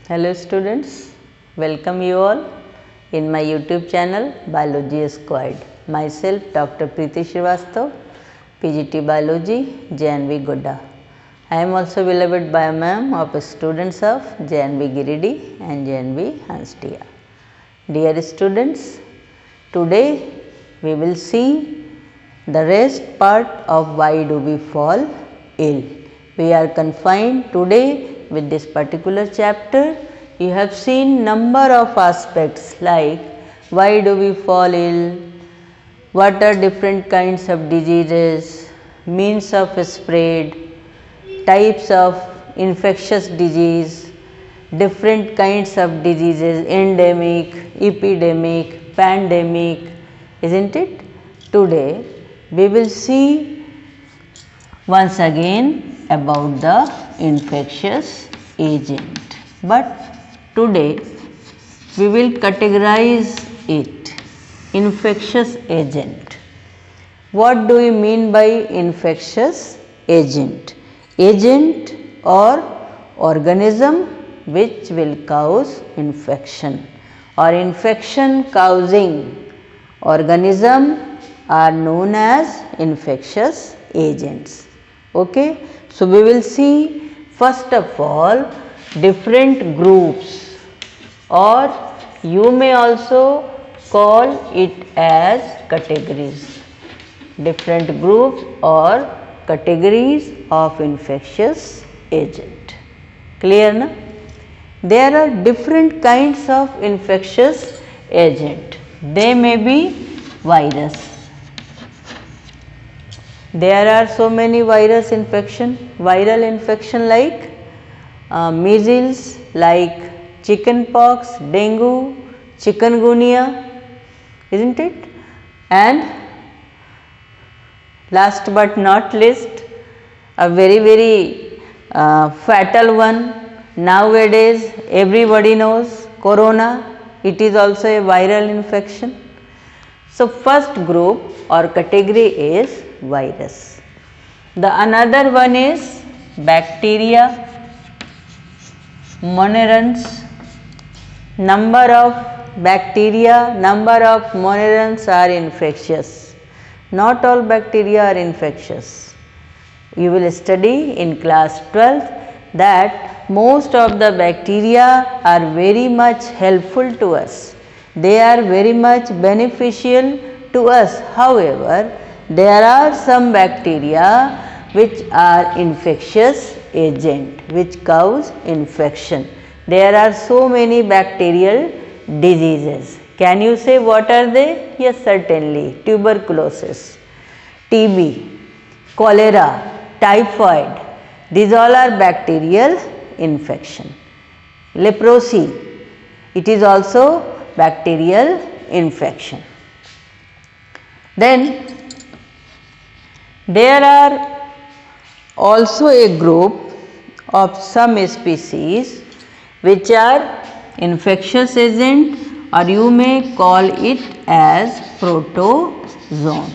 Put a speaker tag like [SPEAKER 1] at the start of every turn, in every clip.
[SPEAKER 1] Hello students, welcome you all in my YouTube channel Biology Squared. Myself Dr. Preeti Srivastava, PGT Biology, JNV Godda. I am also beloved by a ma'am of students of JNV Giridih and JNV Hanstia. Dear students, today we will see the rest part of why do we fall ill. We are confined today with this particular chapter. You have seen number of aspects like why do we fall ill, what are different kinds of diseases, means of spread, types of infectious disease, different kinds of diseases, endemic, epidemic, pandemic, isn't it? Today we will see once again about the infectious agent, but today we will categorize it. Infectious agent. What do we mean by infectious agent? Agent or organism which will cause infection or infection causing organism are known as infectious agents. Okay. So, we will see first of all different groups, or you may also call it as categories, different groups or categories of infectious agent. Clear na? There are different kinds of infectious agent. They may be virus. There are so many virus infection, viral infection like measles, like chicken pox, dengue, chikungunya, isn't it? And last but not least, a very fatal one nowadays everybody knows, corona. It is also a viral infection. So, first group or category is virus. The another one is bacteria, monoreans. Number of bacteria, number of monoreans are infectious. Not all bacteria are infectious. You will study in class 12th that most of the bacteria are very much helpful to us. They are very much beneficial to us. However, there are some bacteria which are infectious agent which cause infection. There are so many bacterial diseases. Can you say what are they? Yes, certainly. Tuberculosis, TB, cholera, typhoid, these all are bacterial infection. Leprosy, it is also bacterial infection. Then there are also a group of some species which are infectious agent, or you may call it as protozoan.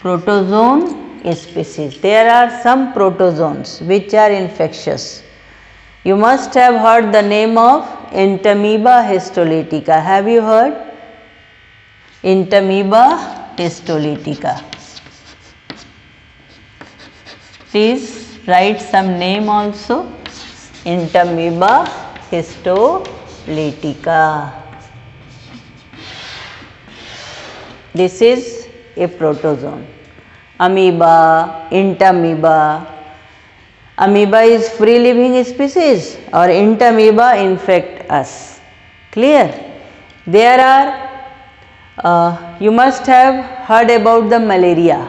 [SPEAKER 1] Protozoan species. There are some protozoans which are infectious. You must have heard the name of Entamoeba histolytica. Have you heard? Entamoeba histolytica. Please write some name also. Entamoeba histolytica. This is a protozoan. Amoeba, entamoeba. Amoeba is free living species or entamoeba infect us. Clear? There are, you must have heard about the malaria.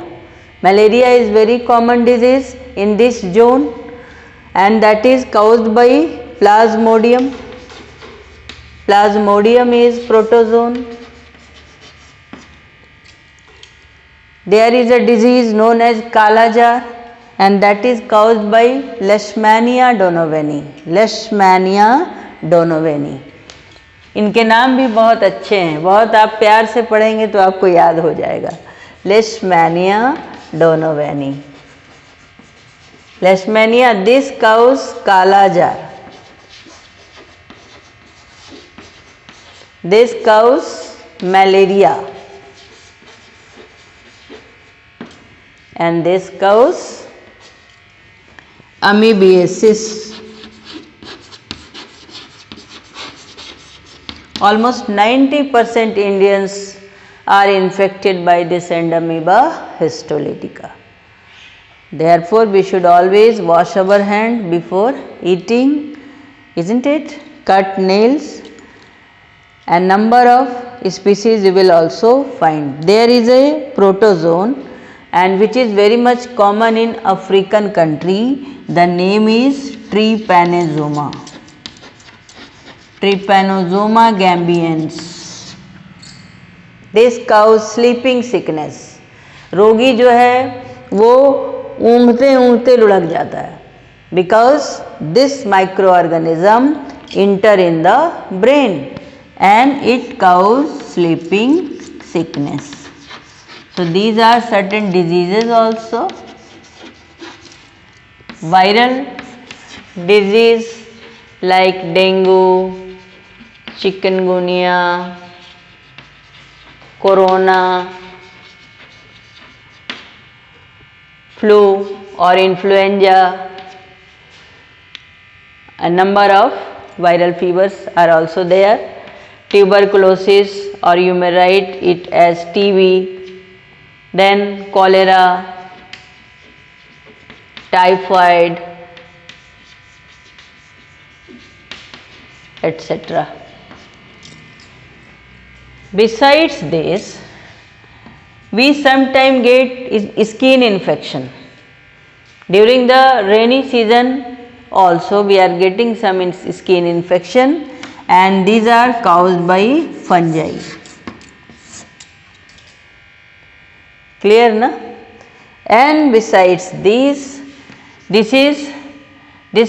[SPEAKER 1] Malaria is very common disease in this zone, and that is caused by Plasmodium. Plasmodium is protozoan. There is a disease known as Kala Jar, and that is caused by Leishmania donovani. Leishmania donovani. इनके नाम भी बहुत अच्छे हैं, बहुत आप प्यार से पढ़ेंगे तो आपको याद हो जाएगा. Leishmania donovani. Leishmania, this causes Kala Jar. This causes malaria, and this causes amoebiasis. Almost 90% Indians are infected by this Endoamoeba histolytica. Therefore, we should always wash our hand before eating, isn't it? Cut nails, and number of species you will also find. There is a protozoan, and which is very much common in African country. The name is Trypanosoma. Trypanosoma gambiensis. This causes sleeping sickness. रोगी जो है वो ऊँघते ऊँघते लुढ़क जाता है, because this microorganism enter in the brain and it causes sleeping sickness. So these are certain diseases also. Viral disease like dengue, chikungunya, corona, flu or influenza. A number of viral fevers are also there. Tuberculosis, or you may write it as TB, then cholera, typhoid, etc. Besides this, we sometimes get skin infection. During the rainy season also we are getting some skin infection, and these are caused by fungi. Clear, na? And besides this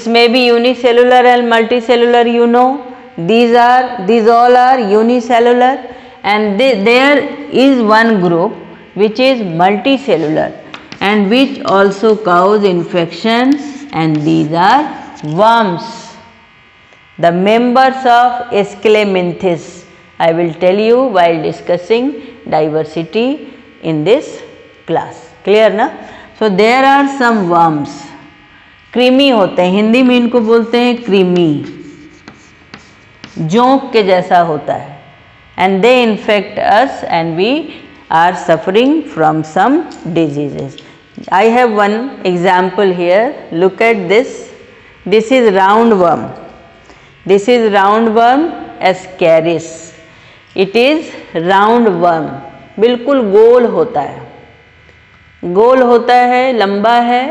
[SPEAKER 1] may be unicellular and multicellular, you know. These all are unicellular, and there is one group which is multicellular and which also cause infections, and these are worms. The members of Schelminthus, I will tell you while discussing diversity in this class. Clear, na? So there are some worms. कृमि होते हैं, हिंदी में इनको बोलते हैं कृमि, जोंक के जैसा होता है, and they infect us and we are suffering from some diseases. I have one example here. Look at this. This is roundworm. This is roundworm ascaris. It is roundworm. बिल्कुल गोल होता है, गोल होता है, लंबा है,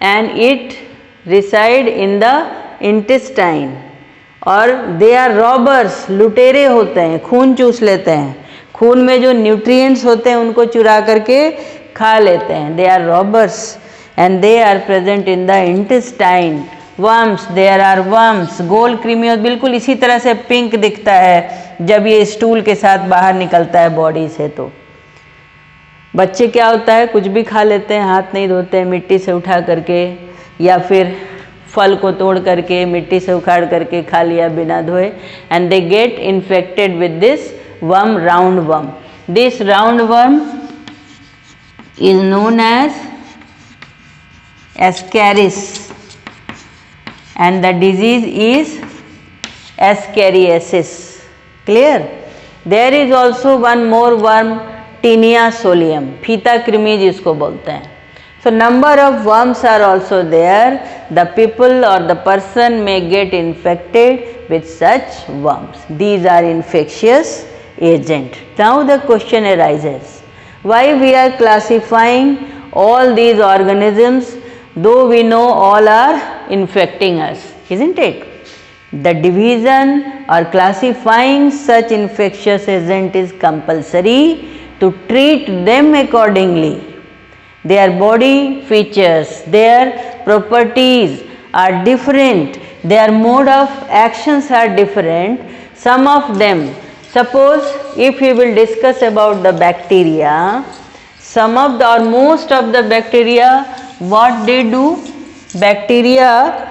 [SPEAKER 1] and it reside in the intestine, और they are robbers, लुटेरे होते हैं, खून चूस लेते हैं, खून में जो न्यूट्रिएंट्स होते हैं उनको चुरा करके खा लेते हैं. They are robbers and they are present in the intestine. Worms, there are worms. गोल कृमि बिल्कुल इसी तरह से पिंक दिखता है जब ये स्टूल के साथ बाहर निकलता है बॉडी से. तो बच्चे क्या होता है, कुछ भी खा लेते हैं, हाथ नहीं धोते हैं, मिट्टी से उठा करके, या फिर फल को तोड़ करके मिट्टी से उखाड़ करके खा लिया बिना धोए, and they get infected with this worm, round worm. This round worm is known as ascaris, and the disease is ascariasis. Clear? There is also one more worm, Tinea solium, फीता कृमि जिसको बोलते हैं. So number of worms are also there. The people or the person may get infected with such worms. These are infectious agent. Now the question arises, why we are classifying all these organisms though we know all are infecting us, isn't it? The division or classifying such infectious agent is compulsory to treat them accordingly. Their body features, their properties are different, their mode of actions are different. Some of them, suppose if we will discuss about the bacteria, some of the or most of the bacteria, what they do? Bacteria,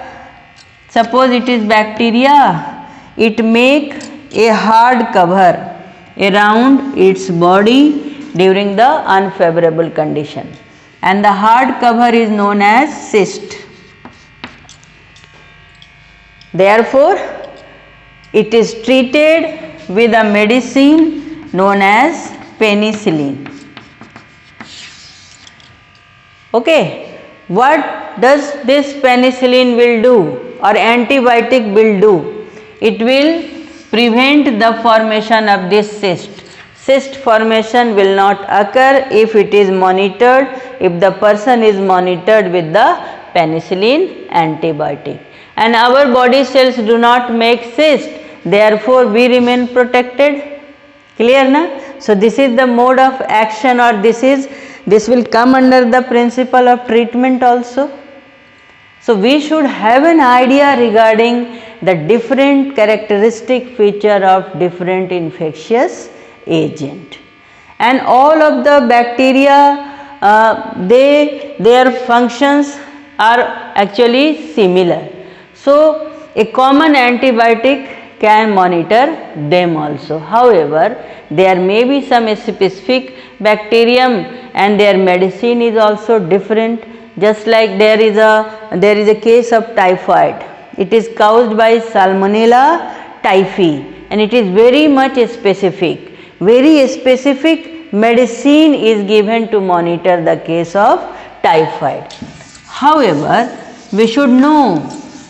[SPEAKER 1] suppose it is bacteria, it make a hard cover around its body during the unfavorable condition, and the hard cover is known as cyst. Therefore, it is treated with a medicine known as penicillin. Okay, what does this penicillin will do or antibiotic will do? It will prevent the formation of this cyst. Cyst formation will not occur if it is monitored, if the person is monitored with the penicillin antibiotic. And our body cells do not make cyst, therefore we remain protected. Clear na? So this is the mode of action, or this will come under the principle of treatment also. So we should have an idea regarding the different characteristic feature of different infectious agent, and all of the bacteria their functions are actually similar. So a common antibiotic can monitor them also. However, there may be some specific bacterium and their medicine is also different. Just like there is a case of typhoid. It is caused by Salmonella typhi, and it is very much specific. Very specific medicine is given to monitor the case of typhoid. However, we should know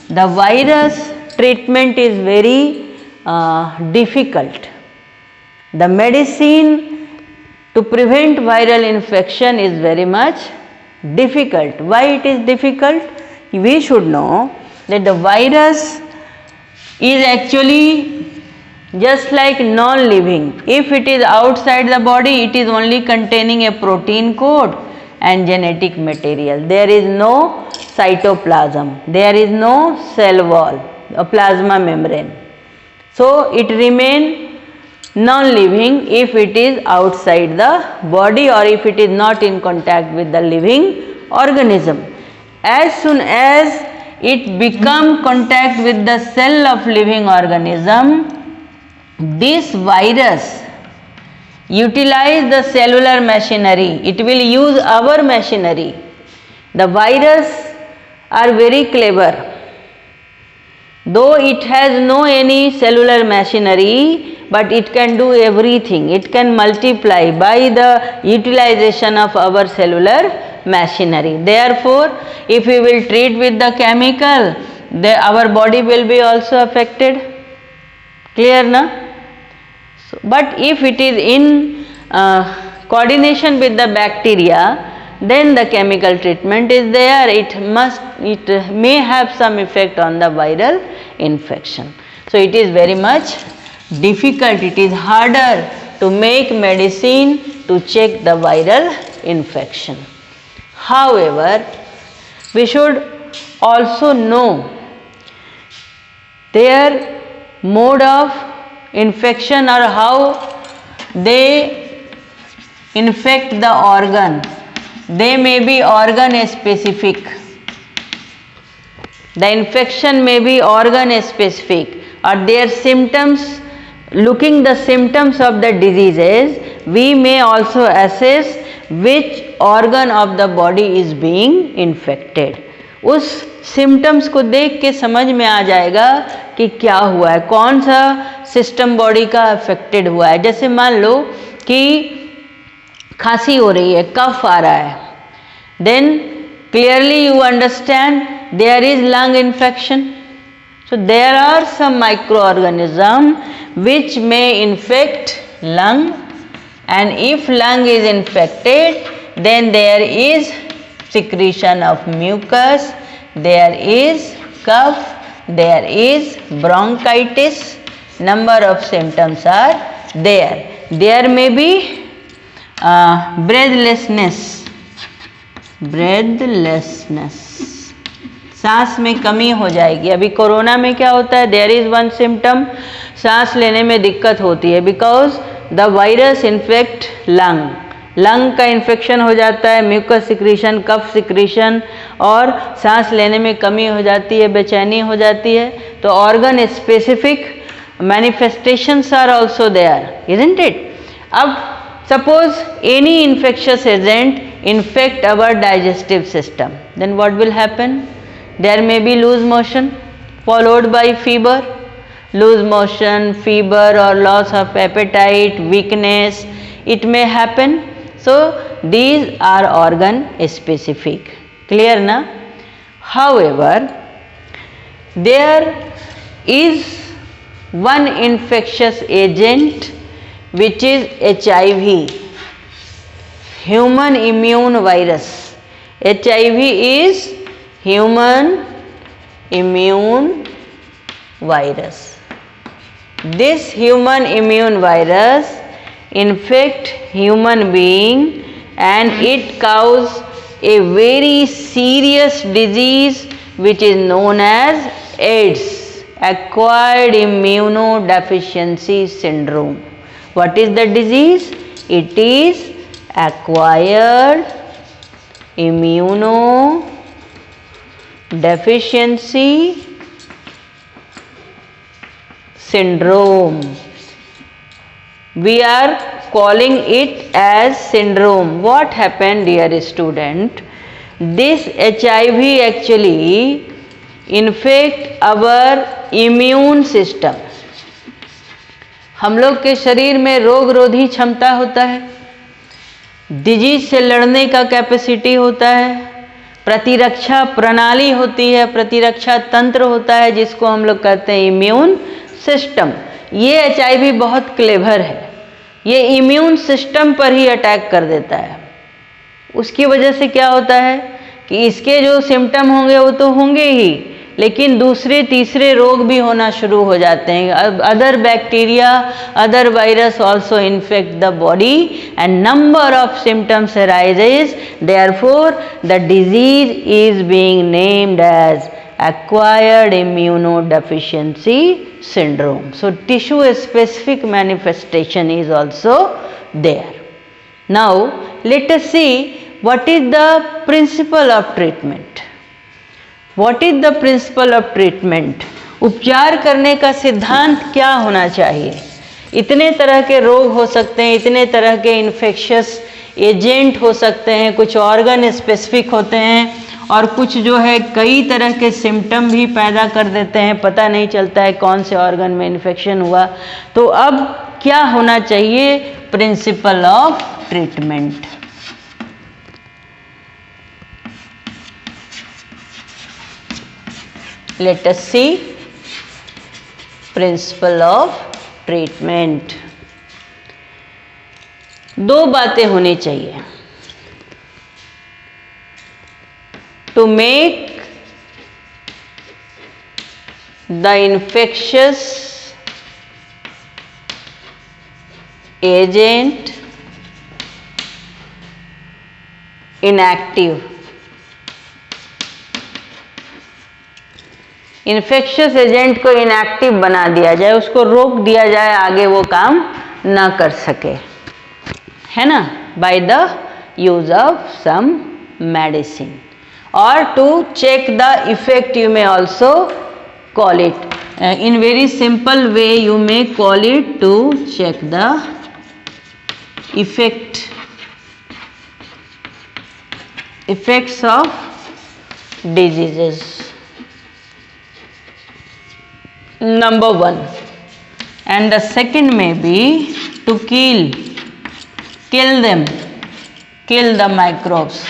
[SPEAKER 1] the virus treatment is very difficult. The medicine to prevent viral infection is very much difficult. Why it is difficult? We should know that the virus is actually just like non-living. If it is outside the body, it is only containing a protein code and genetic material. There is no cytoplasm, there is no cell wall, a plasma membrane. So it remains non-living if it is outside the body or if it is not in contact with the living organism. As soon as it become contact with the cell of living organism, this virus utilize the cellular machinery. It will use our machinery. The virus are very clever. Though it has no any cellular machinery, but it can do everything. It can multiply by the utilization of our cellular machinery. Therefore, if we will treat with the chemical, our body will be also affected. Clear na? So, but if it is in coordination with the bacteria, then the chemical treatment is there. It may have some effect on the viral infection. So it is very much difficult. It is harder to make medicine to check the viral infection. However, we should also know their mode of infection or how they infect the organ. They may be organ specific. The infection may be organ specific, or their symptoms, looking the symptoms of the diseases, we may also assess which organ of the body is being infected. उस symptoms को देख के समझ में आ जाएगा कि क्या हुआ है, कौन सा सिस्टम बॉडी का अफेक्टेड हुआ है. जैसे मान लो कि खांसी हो रही है, कफ आ रहा है, then clearly you understand there is lung infection. So there are some microorganisms which may infect lung, and if lung is infected, then there is secretion of mucus, there is cough, there is bronchitis, number of symptoms are there. There may be breathlessness, सांस में कमी हो जाएगी. अभी corona में क्या होता है, देयर इज वन सिम्टम, सांस लेने में दिक्कत होती है because the virus infect lung. Lung का इन्फेक्शन हो जाता है, म्यूकस सिक्रीशन, कफ सिक्रीशन, और सांस लेने में कमी हो जाती है, बेचैनी हो जाती है. तो organ specific manifestations are also there, isn't it? Suppose any infectious agent infect our digestive system, then what will happen? There may be loose motion followed by fever, loose motion, fever or loss of appetite, weakness, it may happen. So these are organ specific, clear na? However, there is one infectious agent which is HIV, human immune virus. HIV is human immune virus. This human immune virus infect human being and it cause a very serious disease which is known as AIDS, acquired immunodeficiency syndrome. What is the disease? It is acquired immunodeficiency syndrome. We are calling it as syndrome. What happened, dear student? This HIV actually infect our immune system. हम लोग के शरीर में रोग रोधी क्षमता होता है, डिजीज से लड़ने का कैपेसिटी होता है, प्रतिरक्षा प्रणाली होती है, प्रतिरक्षा तंत्र होता है जिसको हम लोग कहते हैं इम्यून सिस्टम। ये HIV बहुत क्लेवर है, ये इम्यून सिस्टम पर ही अटैक कर देता है। उसकी वजह से क्या होता है कि इसके जो सिम्टम होंगे वो तो होंगे ही, लेकिन दूसरे तीसरे रोग भी होना शुरू हो जाते हैं। Other bacteria, other virus also infect the body and number of symptoms arises, therefore the disease is being named as acquired immunodeficiency syndrome. So tissue specific manifestation is also there. Now let us see what is the principle of treatment. What is the principle of treatment? उपचार करने का सिद्धांत क्या होना चाहिए? इतने तरह के रोग हो सकते हैं, इतने तरह के इन्फेक्शियस एजेंट हो सकते हैं, कुछ ऑर्गन स्पेसिफिक होते हैं और कुछ जो है कई तरह के सिम्टम भी पैदा कर देते हैं, पता नहीं चलता है कौन से ऑर्गन में इन्फेक्शन हुआ। तो अब क्या होना चाहिए? Principle of treatment. Let us see principle of treatment. दो बातें होनी चाहिए to make the infectious agent inactive. Infectious agent को इनएक्टिव बना दिया जाए, उसको रोक दिया जाए, आगे वो काम ना कर सके, है ना, by the use of some medicine, or to check the effect, you may also call it. In very simple way you may call it to check the effects of diseases. Number one. And the second may be to kill them, kill the microbes,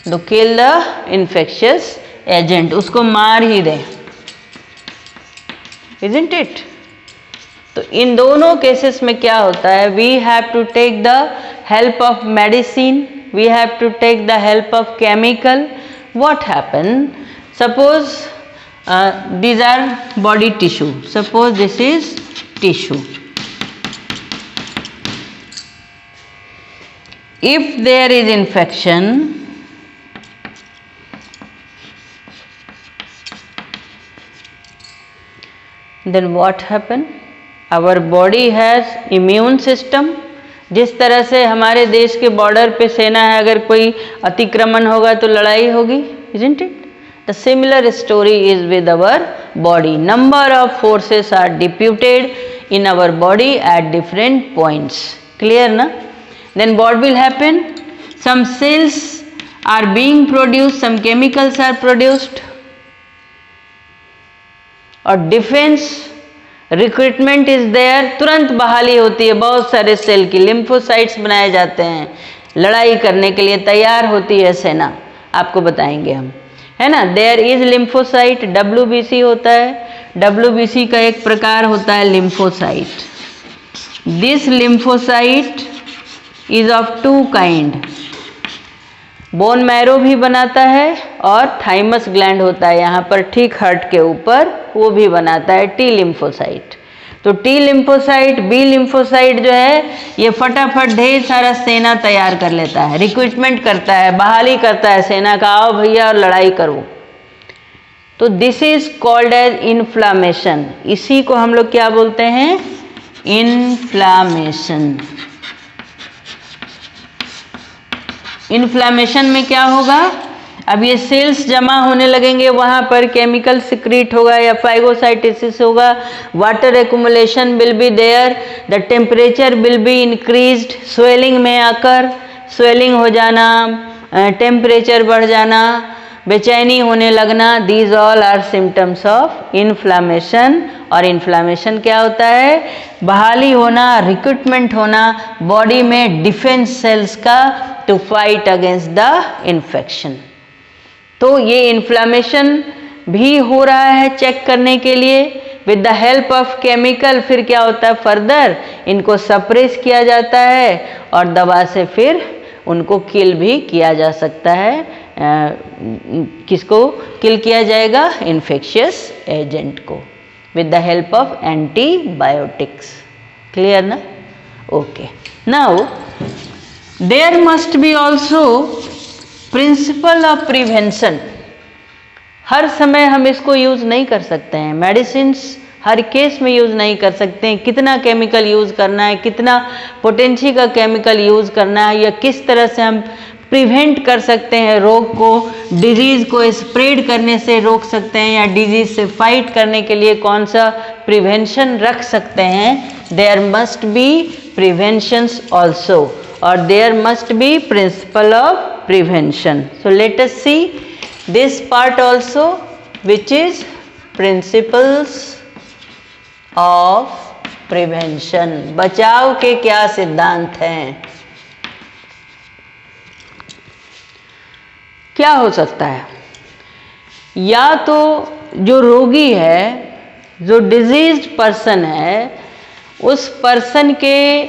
[SPEAKER 1] to kill the infectious agent, उसको मार ही दें, isn't it? तो इन दोनों cases में क्या होता है? We have to take the help of medicine, we have to take the help of chemical. What happen? Suppose these are body tissue, suppose this is tissue. If there is infection, then what happen? Our body has immune system. जिस तरह से हमारे देश के border पे सेना है, अगर कोई अतिक्रमण होगा तो लड़ाई होगी, isn't it? The similar story is with our body. Number of forces are deputed in our body at different points. Clear na? Then what will happen? Some cells are being produced, some chemicals are produced, और defence recruitment is there, तुरंत बहाली होती है बहुत सारे cell की, lymphocytes बनाए जाते हैं, लड़ाई करने के लिए तैयार होती है सेना, आपको बताएंगे हम, है ना। देयर इज लिम्फोसाइट, WBC होता है, WBC का एक प्रकार होता है lymphocyte. This lymphocyte is of two kind, bone marrow भी बनाता है और थाइमस ग्लैंड होता है यहाँ पर ठीक हार्ट के ऊपर, वो भी बनाता है टी लिम्फोसाइट। तो टी लिम्फोसाइट, बी लिम्फोसाइट जो है ये फटाफट ढेर सारा सेना तैयार कर लेता है, रिक्रूटमेंट करता है, बहाली करता है सेना का, आओ भैया और लड़ाई करो। तो this is called as inflammation. इसी को हम लोग क्या बोलते हैं? इन्फ्लामेशन। इन्फ्लामेशन में क्या होगा? अब ये सेल्स जमा होने लगेंगे, वहाँ पर केमिकल सिक्रीट होगा या फाइगोसाइटोसिस होगा, water accumulation will be there, the temperature will be increased, swelling में आकर स्वेलिंग हो जाना, टेम्परेचर बढ़ जाना, बेचैनी होने लगना, these all are symptoms of inflammation. और इन्फ्लामेशन क्या होता है? बहाली होना, रिक्रूटमेंट होना बॉडी में डिफेंस सेल्स का to fight against the infection. तो ये इन्फ्लामेशन भी हो रहा है चेक करने के लिए with the help of chemical. फिर क्या होता है? फर्दर इनको सप्रेस किया जाता है और दवा से फिर उनको किल भी किया जा सकता है। किसको किल किया जाएगा? इन्फेक्शियस एजेंट को, with the help of antibiotics. Clear na? Okay. Now there must be also principle of prevention. हर समय हम इसको यूज नहीं कर सकते हैं, मेडिसिन्स हर केस में यूज नहीं कर सकते हैं। कितना केमिकल यूज करना है, कितना पोटेंशी का केमिकल यूज करना है, या किस तरह से हम प्रिवेंट कर सकते हैं रोग को, डिजीज़ को स्प्रेड करने से रोक सकते हैं, या डिजीज़ से फाइट करने के लिए कौन सा प्रिवेंशन रख सकते हैं। There must be preventions also, और there must be principle of prevention. So let us see this part also, which is principles of prevention. बचाव के क्या सिद्धांत हैं? क्या हो सकता है? या तो जो रोगी है, जो डिजीज्ड पर्सन है, उस पर्सन के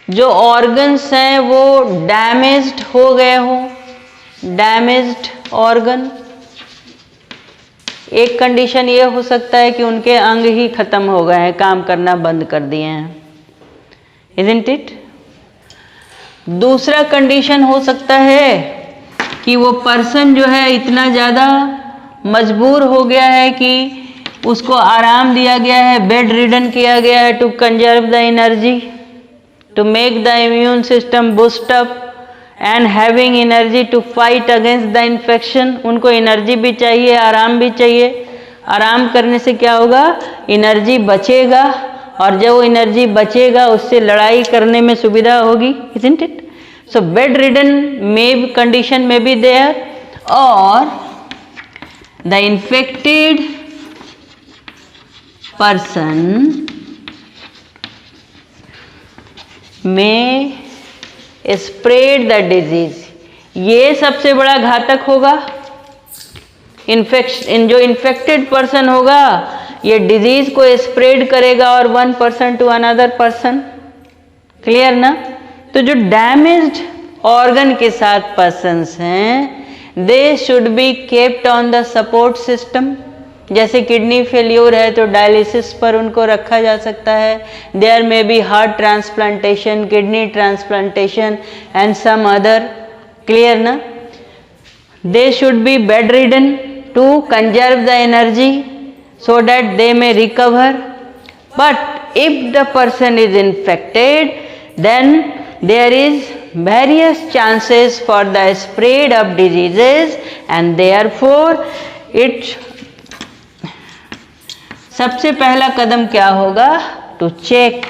[SPEAKER 1] जो ऑर्गन्स हैं वो डैमेज्ड हो गए हो, डैमेज्ड ऑर्गन। एक कंडीशन ये हो सकता है कि उनके अंग ही खत्म हो गए हैं, काम करना बंद कर दिए हैं, इजंट इट? दूसरा कंडीशन हो सकता है कि वो पर्सन जो है इतना ज़्यादा मजबूर हो गया है कि उसको आराम दिया गया है, बेड रिडन किया गया है, to conserve the energy, to make the immune system boost up and having energy to fight against the infection. उनको एनर्जी भी चाहिए, आराम भी चाहिए। आराम करने से क्या होगा? एनर्जी बचेगा, और जब वो एनर्जी बचेगा उससे लड़ाई करने में सुविधा होगी, isn't it? So bedridden condition may be there, or the infected person may spread the disease. ये सबसे बड़ा घातक होगा। जो इन्फेक्टेड पर्सन होगा ये डिजीज को स्प्रेड करेगा, और 1 person to another person। Clear ना? तो जो डैमेज्ड ऑर्गन के साथ पर्सन्स हैं, they should be kept on the support system. जैसे किडनी फेल्योर है तो डायलिसिस पर उनको रखा जा सकता है। There may be heart transplantation, kidney transplantation and some other. Clear ना? They should be bedridden to conserve the energy so that they may recover. But if the person is infected, then there is various chances for the spread of diseases, and therefore it सबसे पहला कदम क्या होगा? To check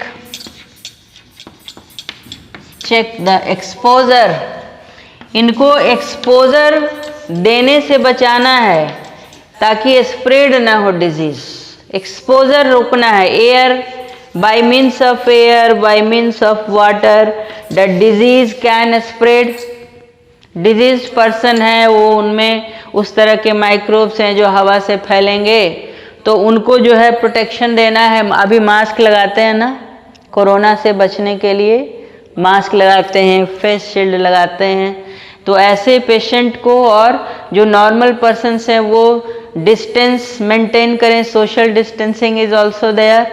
[SPEAKER 1] the exposure. इनको exposure देने से बचाना है ताकि स्प्रेड ना हो डिजीज। एक्सपोजर रोकना है। Air, by means of air, by means of water, the disease can spread। Disease person है वो, उनमें उस तरह के माइक्रोब्स हैं जो हवा से फैलेंगे, तो उनको जो है प्रोटेक्शन देना है। अभी मास्क लगाते हैं ना, कोरोना से बचने के लिए मास्क लगाते हैं, फेस शील्ड लगाते हैं। तो ऐसे पेशेंट को और जो नॉर्मल पर्सन्स हैं वो डिस्टेंस मेंटेन करें। Social distancing is also there.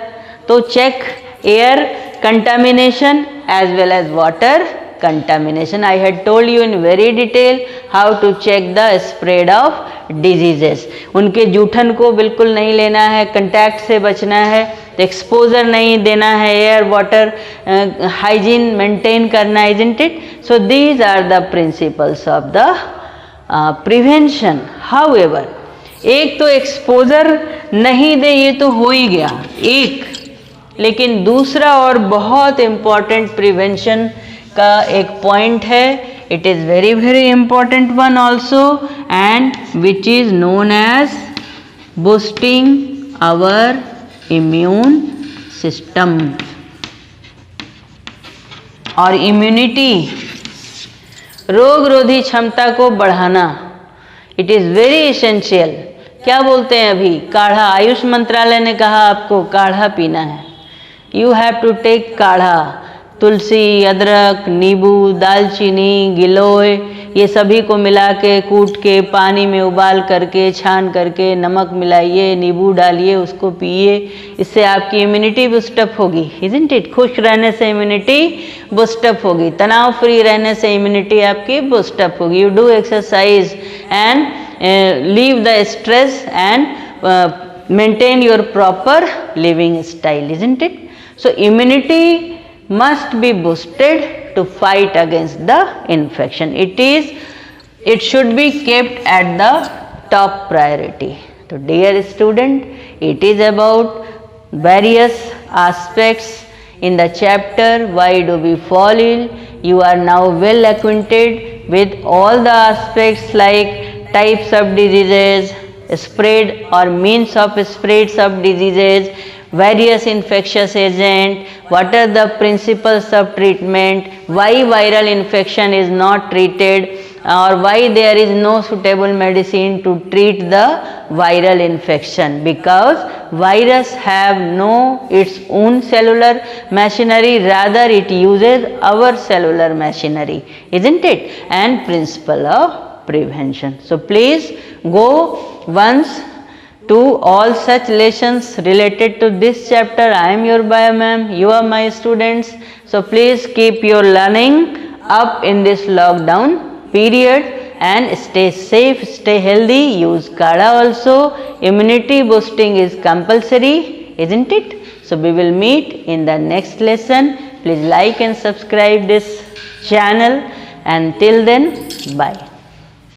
[SPEAKER 1] तो check air contamination as well as water contamination. I had told you in very detail how to check the spread of diseases. उनके जूठन को बिल्कुल नहीं लेना है, कंटैक्ट से बचना है, तो एक्सपोजर नहीं देना है, एयर वाटर हाइजीन मेंटेन करना, isn't it? So these are the principles of the prevention. However, एक तो एक्सपोजर नहीं दे, ये तो हो ही गया एक, लेकिन दूसरा और बहुत इम्पॉर्टेंट प्रिवेंशन का एक पॉइंट है, it is very very important one also, and which is known as boosting our immune system. और इम्यूनिटी, रोग रोधी क्षमता को बढ़ाना, इट इज़ वेरी एसेंशियल। क्या बोलते हैं अभी? काढ़ा। आयुष मंत्रालय ने कहा आपको काढ़ा पीना है। यू हैव टू टेक काढ़ा। तुलसी, अदरक, नींबू, दालचीनी, गिलोय, ये सभी को मिला के कूट के पानी में उबाल करके छान करके नमक मिलाइए, नींबू डालिए, उसको पिए। इससे आपकी इम्यूनिटी बूस्टअप होगी, इजंट इट? खुश रहने से इम्यूनिटी बूस्टअप होगी, तनाव फ्री रहने से इम्यूनिटी आपकी बूस्टअप होगी। You do exercise and leave the stress and maintain your proper living style, isn't it? So immunity must be boosted to fight against the infection. It should be kept at the top priority. So dear student, it is about various aspects in the chapter why do we fall ill. You are now well acquainted with all the aspects like types of diseases, spread or means of spreads of diseases, various infectious agent, what are the principles of treatment, why viral infection is not treated, or why there is no suitable medicine to treat the viral infection, because virus have no its own cellular machinery, rather it uses our cellular machinery, isn't it? And principle of prevention. So please go once to all such lessons related to this chapter. I am your bio ma'am, you are my students. So please keep your learning up in this lockdown period and stay safe, stay healthy, use kadha also. Immunity boosting is compulsory, isn't it? So we will meet in the next lesson. Please like and subscribe this channel, and till then, bye.